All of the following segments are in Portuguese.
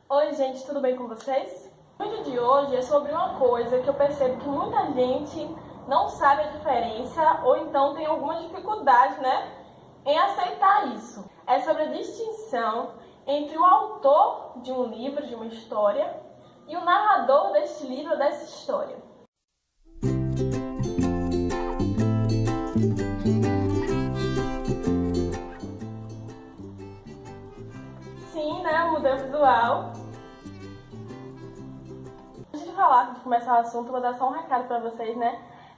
Oi gente, tudo bem com vocês? O vídeo de hoje é sobre uma coisa que eu percebo que muita gente não sabe a diferença ou então tem alguma dificuldade, em aceitar isso. É sobre a distinção entre o autor de um livro, de uma história, e o narrador deste livro ou dessa história. Sim, mudei o visual. Antes de falar, de começar o assunto, vou dar só um recado pra vocês,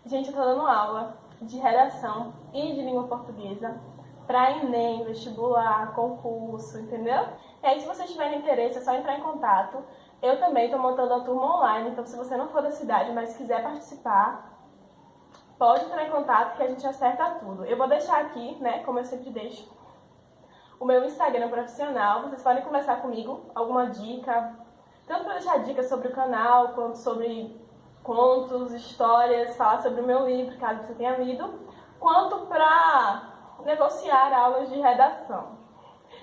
Gente, eu tô dando aula de redação e de língua portuguesa pra Enem, vestibular, concurso, entendeu? E aí, se vocês tiverem interesse, é só entrar em contato. Eu também tô montando a turma online, então se você não for da cidade, mas quiser participar, pode entrar em contato que a gente acerta tudo. Eu vou deixar aqui, como eu sempre deixo, o meu Instagram profissional. Vocês podem conversar comigo, alguma dica, tanto para deixar dicas sobre o canal, quanto sobre contos, histórias, falar sobre o meu livro, caso você tenha lido, quanto para negociar aulas de redação.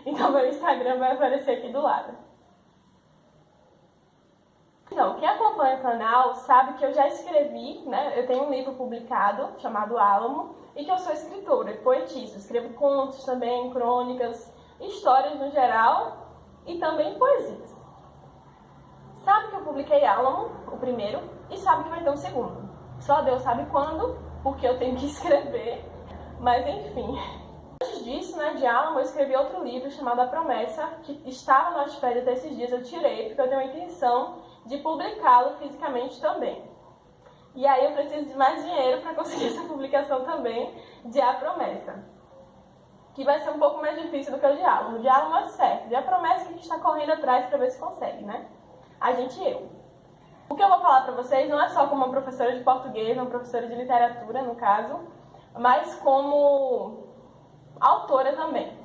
Então meu Instagram vai aparecer aqui do lado. Então, quem acompanha o canal sabe que eu já escrevi, eu tenho um livro publicado chamado Álamo, e que eu sou escritora e poetisa. Escrevo contos também, crônicas, histórias no geral e também poesias. Sabe que eu publiquei Álamo, o primeiro, e sabe que vai ter um segundo. Só Deus sabe quando, porque eu tenho que escrever, mas enfim. Antes disso, de Álamo, eu escrevi outro livro chamado A Promessa, que estava no Wattpad até esses dias, eu tirei, porque eu tenho a intenção de publicá-lo fisicamente também. E aí eu preciso de mais dinheiro para conseguir essa publicação também de A Promessa, que vai ser um pouco mais difícil do que o de Álamo. O de Álamo é certo, de A Promessa que a gente está correndo atrás para ver se consegue, A gente e eu. O que eu vou falar para vocês não é só como uma professora de português, uma professora de literatura, no caso, mas como autora também.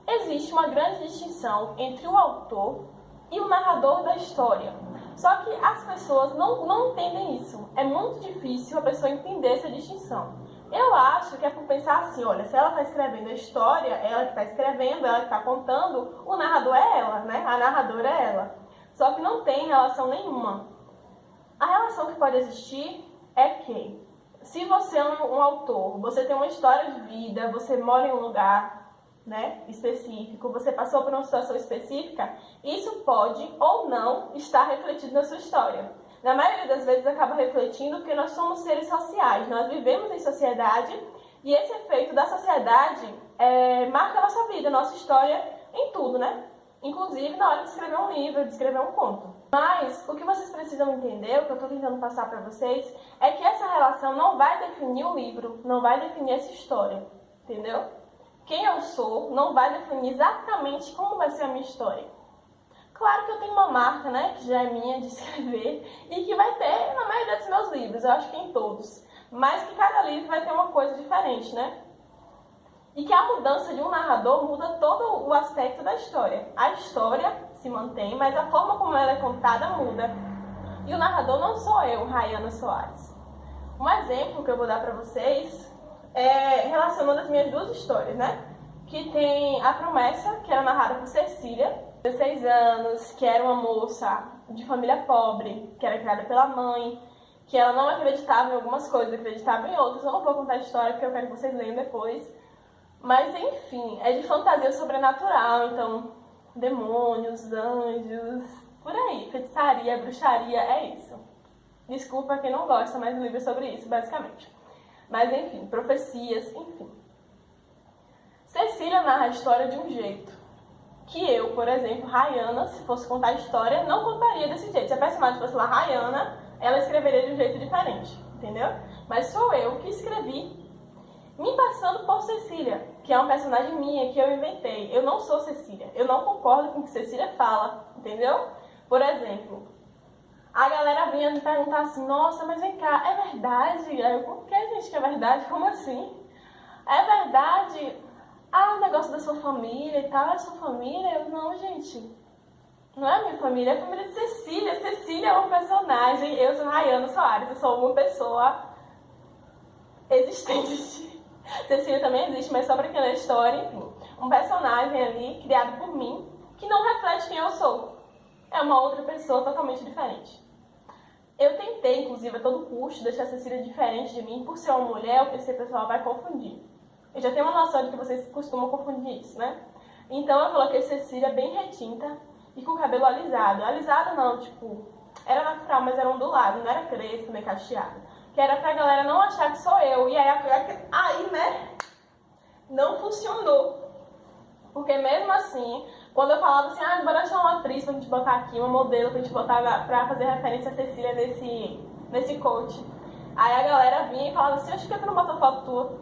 Existe uma grande distinção entre o autor e o narrador da história. Só que as pessoas não entendem isso. É muito difícil a pessoa entender essa distinção. Eu acho que é por pensar assim, olha, se ela está escrevendo a história, ela que está escrevendo, ela que está contando, o narrador é ela, a narradora é ela. Só que não tem relação nenhuma. A relação que pode existir é que, se você é um autor, você tem uma história de vida, você mora em um lugar específico, você passou por uma situação específica, isso pode ou não estar refletido na sua história. Na maioria das vezes acaba refletindo porque nós somos seres sociais, nós vivemos em sociedade e esse efeito da sociedade marca a nossa vida, a nossa história em tudo, Inclusive na hora de escrever um livro, de escrever um conto. Mas o que vocês precisam entender, o que eu estou tentando passar para vocês, é que essa relação não vai definir o livro, não vai definir essa história, entendeu? Quem eu sou não vai definir exatamente como vai ser a minha história. Claro que eu tenho uma marca, que já é minha de escrever e que vai ter na maioria dos meus livros, eu acho que em todos. Mas que cada livro vai ter uma coisa diferente, E que a mudança de um narrador muda todo o aspecto da história. A história se mantém, mas a forma como ela é contada muda. E o narrador não sou eu, Rayana Soares. Um exemplo que eu vou dar para vocês relacionando as minhas duas histórias, Que tem A Promessa, que era narrada por Cecília, 16 anos, que era uma moça de família pobre, que era criada pela mãe, que ela não acreditava em algumas coisas, acreditava em outras. Eu não vou contar a história porque eu quero que vocês leiam depois. Mas enfim, é de fantasia sobrenatural, então demônios, anjos, por aí, feitiçaria, bruxaria, é isso. Desculpa quem não gosta, mas o livro é sobre isso, basicamente. Mas enfim, profecias, enfim. Cecília narra a história de um jeito que eu, por exemplo, Rayana, se fosse contar a história, não contaria desse jeito. Se a personagem fosse lá Rayana, ela escreveria de um jeito diferente, entendeu? Mas sou eu que escrevi me passando por Cecília, que é uma personagem minha, que eu inventei. Eu não sou Cecília, eu não concordo com o que Cecília fala, entendeu? Por exemplo, a galera vinha me perguntar assim, nossa, mas vem cá, é verdade? Aí eu, por que, gente, que é verdade? Como assim? É verdade? O negócio da sua família e tal, é sua família? Eu, não, gente, não é a minha família, é a família de Cecília. Cecília é uma personagem, eu sou Rayana Soares, eu sou uma pessoa existente. Cecília também existe, mas só pra quem lê a história, enfim. Um personagem ali, criado por mim, que não reflete quem eu sou. uma outra pessoa totalmente diferente. Eu tentei, inclusive, a todo custo, deixar a Cecília diferente de mim. Por ser uma mulher, eu pensei, pessoal, vai confundir. Eu já tenho uma noção de que vocês costumam confundir isso, né? Então eu coloquei Cecília bem retinta e com o cabelo alisado. Alisado não, tipo, era natural, mas era ondulado, não era crespo nem cacheado. Que era pra galera não achar que sou eu. E aí, né, não funcionou. Porque mesmo assim, quando eu falava assim, bora achar uma atriz pra gente botar aqui, uma modelo pra gente botar pra fazer referência a Cecília nesse coach. Aí a galera vinha e falava assim, acho que tu não botou foto tua.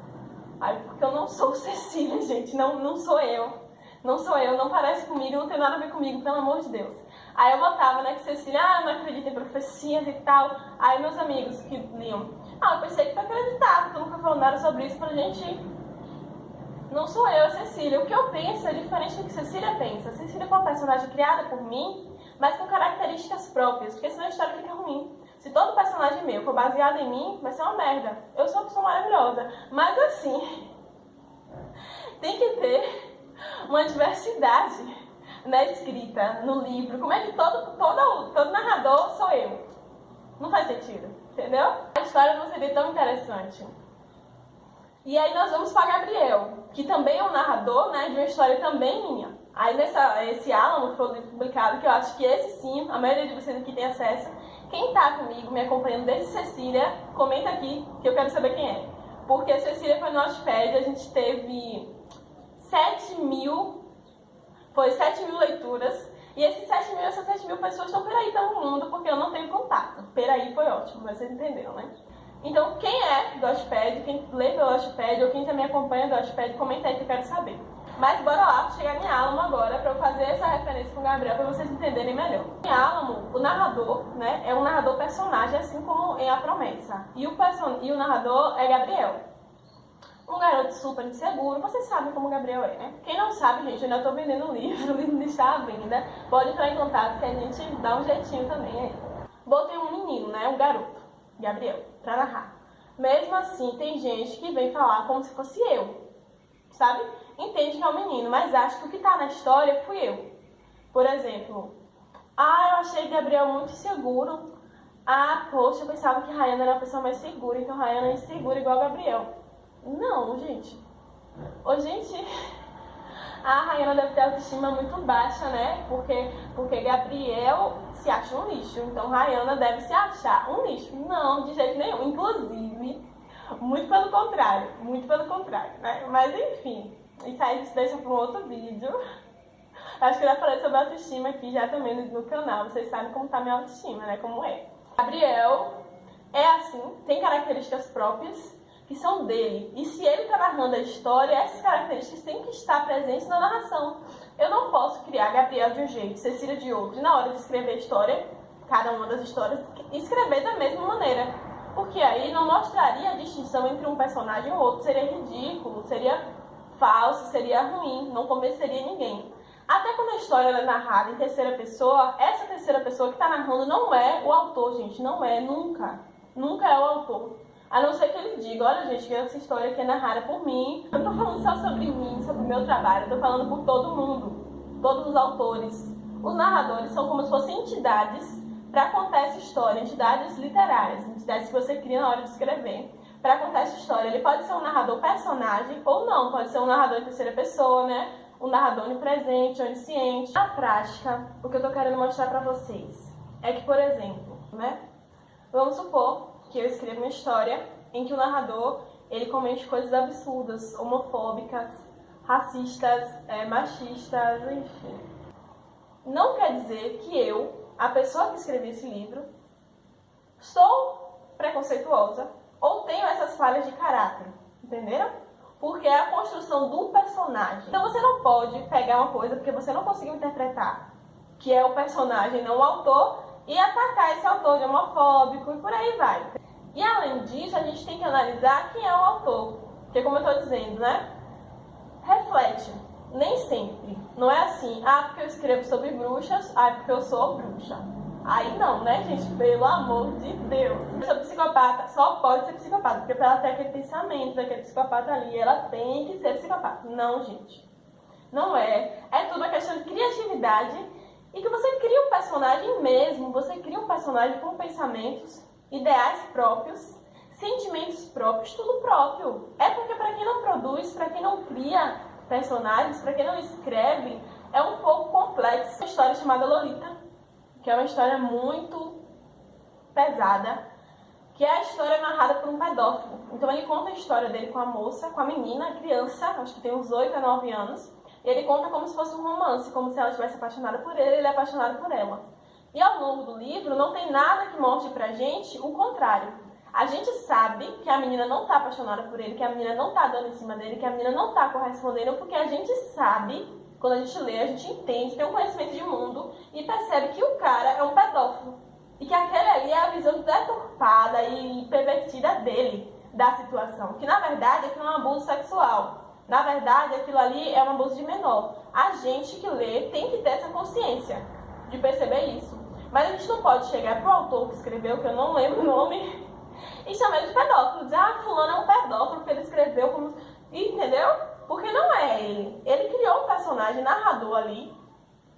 Aí, porque eu não sou Cecília, gente, não sou eu. Não sou eu, não parece comigo, não tem nada a ver comigo, pelo amor de Deus. Aí eu botava, né, que Cecília, não acredito em profecias e tal. Aí meus amigos que liam, eu pensei que tu acreditava, tu nunca falou nada sobre isso pra gente. Não sou eu, é Cecília. O que eu penso é diferente do que Cecília pensa. Cecília foi uma personagem criada por mim, mas com características próprias, porque senão a história fica ruim. Se todo personagem meu for baseado em mim, vai ser uma merda. Eu sou uma pessoa maravilhosa. Mas assim, tem que ter uma diversidade na escrita, no livro. Como é que todo narrador sou eu? Não faz sentido, entendeu? A história não seria tão interessante. E aí nós vamos para Gabriel, que também é um narrador, né, de uma história também minha. Aí esse Álamo, que foi o livro publicado, que eu acho que esse sim, a maioria de vocês aqui tem acesso. Quem tá comigo, me acompanhando desde Cecília, comenta aqui, que eu quero saber quem é. Porque a Cecília foi no Wattpad, a gente teve 7.000 leituras. E essas 7.000 pessoas estão por aí pelo mundo, porque eu não tenho contato. Por aí foi ótimo, mas vocês entenderam, né? Então, quem é do Wattpad, quem lê pelo Wattpad ou quem já me acompanha do Wattpad, comenta aí que eu quero saber. Mas bora lá, chegar em Álamo agora, para eu fazer essa referência com o Gabriel, para vocês entenderem melhor. Em Álamo, o narrador, né, é um narrador personagem, assim como em A Promessa. E o narrador é Gabriel. Um garoto super inseguro, vocês sabem como o Gabriel é, né? Quem não sabe, gente, eu ainda estou vendendo o livro não está à venda. Pode entrar em contato que a gente dá um jeitinho também aí. Botei um menino, né, um garoto, Gabriel, pra narrar. Mesmo assim, tem gente que vem falar como se fosse eu, sabe? Entende que é um menino, mas acha que o que tá na história fui eu. Por exemplo, eu achei Gabriel muito inseguro. Poxa, eu pensava que Rayana era a pessoa mais segura, então Rayana é insegura igual a Gabriel. Não, gente. A Rayana deve ter autoestima muito baixa, né? Porque Gabriel se acha um lixo, então Rayana deve se achar um lixo. Não, de jeito nenhum. Inclusive, muito pelo contrário, né? Mas enfim, isso aí a gente deixa para um outro vídeo. Acho que eu já falei sobre autoestima aqui já também no canal. Vocês sabem como tá minha autoestima, né? Como é. Gabriel é assim, tem características próprias que são dele. E se ele está narrando a história, essas características têm que estar presentes na narração. Eu não posso criar Gabriel de um jeito, Cecília de outro, e na hora de escrever a história, cada uma das histórias, escrever da mesma maneira. Porque aí não mostraria a distinção entre um personagem e o outro. Seria ridículo, seria falso, seria ruim, não convenceria ninguém. Até quando a história é narrada em terceira pessoa, essa terceira pessoa que está narrando não é o autor, gente. Não é, nunca. Nunca é o autor. A não ser que ele diga, olha gente, que essa história aqui é narrada por mim. Eu não tô falando só sobre mim, sobre o meu trabalho, eu tô falando por todo mundo. Todos os autores. Os narradores são como se fossem entidades para contar essa história, entidades literárias, entidades que você cria na hora de escrever para contar essa história. Ele pode ser um narrador personagem ou não, pode ser um narrador em terceira pessoa, né? Um narrador onipresente, onisciente. Na prática, o que eu tô querendo mostrar para vocês é que, por exemplo, né? Vamos supor que eu escrevo uma história em que o narrador ele comete coisas absurdas, homofóbicas, racistas, machistas, enfim. Não quer dizer que eu, a pessoa que escreveu esse livro, sou preconceituosa ou tenho essas falhas de caráter, entenderam? Porque é a construção do personagem. Então você não pode pegar uma coisa porque você não conseguiu interpretar, que é o personagem, não o autor, e atacar esse autor de homofóbico e por aí vai. E além disso, a gente tem que analisar quem é o autor. Porque como eu estou dizendo, né? Reflete. Nem sempre. Não é assim, porque eu escrevo sobre bruxas, porque eu sou bruxa. Aí não, né, gente? Pelo amor de Deus. Se eu sou psicopata, só pode ser psicopata. Porque pra ela ter aquele pensamento daquele psicopata ali, ela tem que ser psicopata. Não, gente. Não é. É tudo uma questão de criatividade e que você cria um personagem mesmo, você cria um personagem com pensamentos, ideais próprios, sentimentos próprios, tudo próprio. É porque para quem não produz, para quem não cria personagens, para quem não escreve, é um pouco complexo. Uma história chamada Lolita, que é uma história muito pesada, que é a história narrada por um pedófilo. Então ele conta a história dele com a moça, com a menina, a criança, acho que tem uns 8 a 9 anos, e ele conta como se fosse um romance, como se ela estivesse apaixonada por ele é apaixonado por ela. E ao longo do livro não tem nada que mostre pra gente o contrário. A gente sabe que a menina não tá apaixonada por ele, que a menina não tá dando em cima dele, que a menina não tá correspondendo, porque a gente sabe, quando a gente lê, a gente entende, tem um conhecimento de mundo e percebe que o cara é um pedófilo. E que aquele ali é a visão deturpada e pervertida dele, da situação. Que na verdade aquilo é um abuso sexual. Na verdade aquilo ali é um abuso de menor. A gente que lê tem que ter essa consciência de perceber isso. Mas a gente não pode chegar pro autor que escreveu, que eu não lembro o nome, e chamar ele de pedófilo. Dizer, fulano é um pedófilo porque ele escreveu como... Entendeu? Porque não é ele. Ele criou um personagem narrador ali,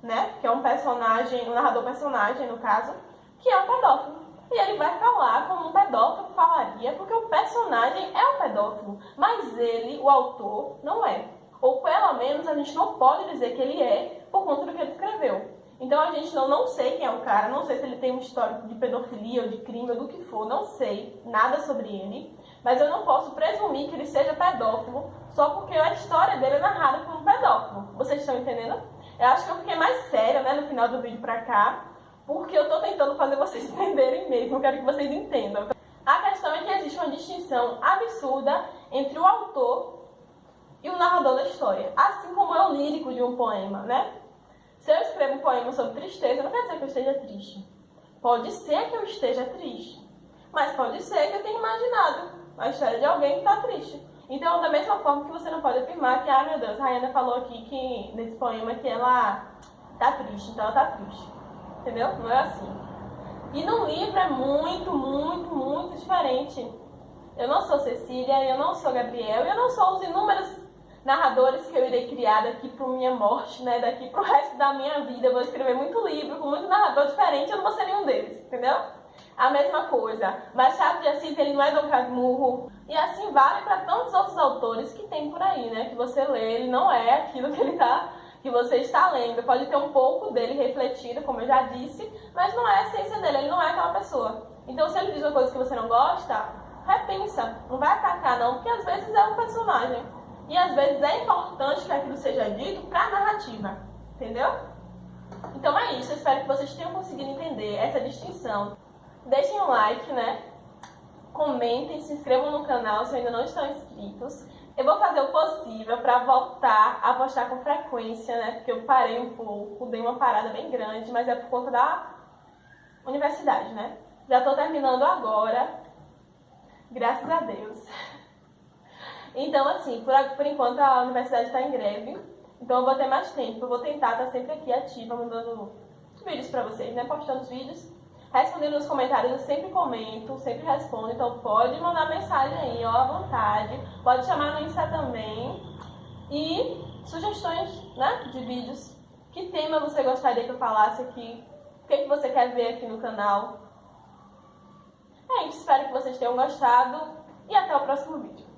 né? Que é um personagem, um narrador-personagem no caso, que é um pedófilo. E ele vai falar como um pedófilo falaria, porque o personagem é um pedófilo, mas ele, o autor, não é. Ou pelo menos a gente não pode dizer que ele é por conta do que ele escreveu. Então a gente não sei quem é o cara, não sei se ele tem um histórico de pedofilia ou de crime ou do que for, não sei nada sobre ele, mas eu não posso presumir que ele seja pedófilo só porque a história dele é narrada por um pedófilo. Vocês estão entendendo? Eu acho que eu fiquei mais séria, né, no final do vídeo pra cá, porque eu tô tentando fazer vocês entenderem mesmo, eu quero que vocês entendam. A questão é que existe uma distinção absurda entre o autor e o narrador da história, assim como é o lírico de um poema, né? Se eu escrevo um poema sobre tristeza, não quer dizer que eu esteja triste. Pode ser que eu esteja triste, mas pode ser que eu tenha imaginado a história de alguém que está triste. Então, da mesma forma que você não pode afirmar que, ah, meu Deus, a Rayana falou aqui que, nesse poema que ela tá triste, então ela tá triste. Entendeu? Não é assim. E no livro é muito diferente. Eu não sou Cecília, eu não sou Gabriel, eu não sou os inúmeros narradores que eu irei criar daqui para minha morte, né? Daqui pro resto da minha vida. Eu vou escrever muito livro com muito narrador diferente, eu não vou ser nenhum deles, entendeu? A mesma coisa. Machado de Assis, ele não é Dom Casmurro. E assim vale para tantos outros autores que tem por aí, né? Que você lê, ele não é aquilo que você está lendo. Pode ter um pouco dele refletido, como eu já disse, mas não é a essência dele, ele não é aquela pessoa. Então, se ele diz uma coisa que você não gosta, repensa. Não vai atacar, não, porque às vezes é um personagem. E às vezes é importante que aquilo seja dito para a narrativa, entendeu? Então é isso, eu espero que vocês tenham conseguido entender essa distinção. Deixem um like, né? Comentem, se inscrevam no canal se ainda não estão inscritos. Eu vou fazer o possível para voltar a postar com frequência, né? Porque eu parei um pouco, dei uma parada bem grande, mas é por conta da universidade, né? Já estou terminando agora, graças a Deus. Então, assim, por enquanto a universidade está em greve, então eu vou ter mais tempo. Eu vou tentar estar sempre aqui ativa, mandando vídeos para vocês, né? Postando os vídeos. Respondendo nos comentários, eu sempre comento, sempre respondo, então pode mandar mensagem aí, ó, à vontade. Pode chamar no Insta também. E sugestões, né, de vídeos. Que tema você gostaria que eu falasse aqui? O que você quer ver aqui no canal? É isso, espero que vocês tenham gostado e até o próximo vídeo.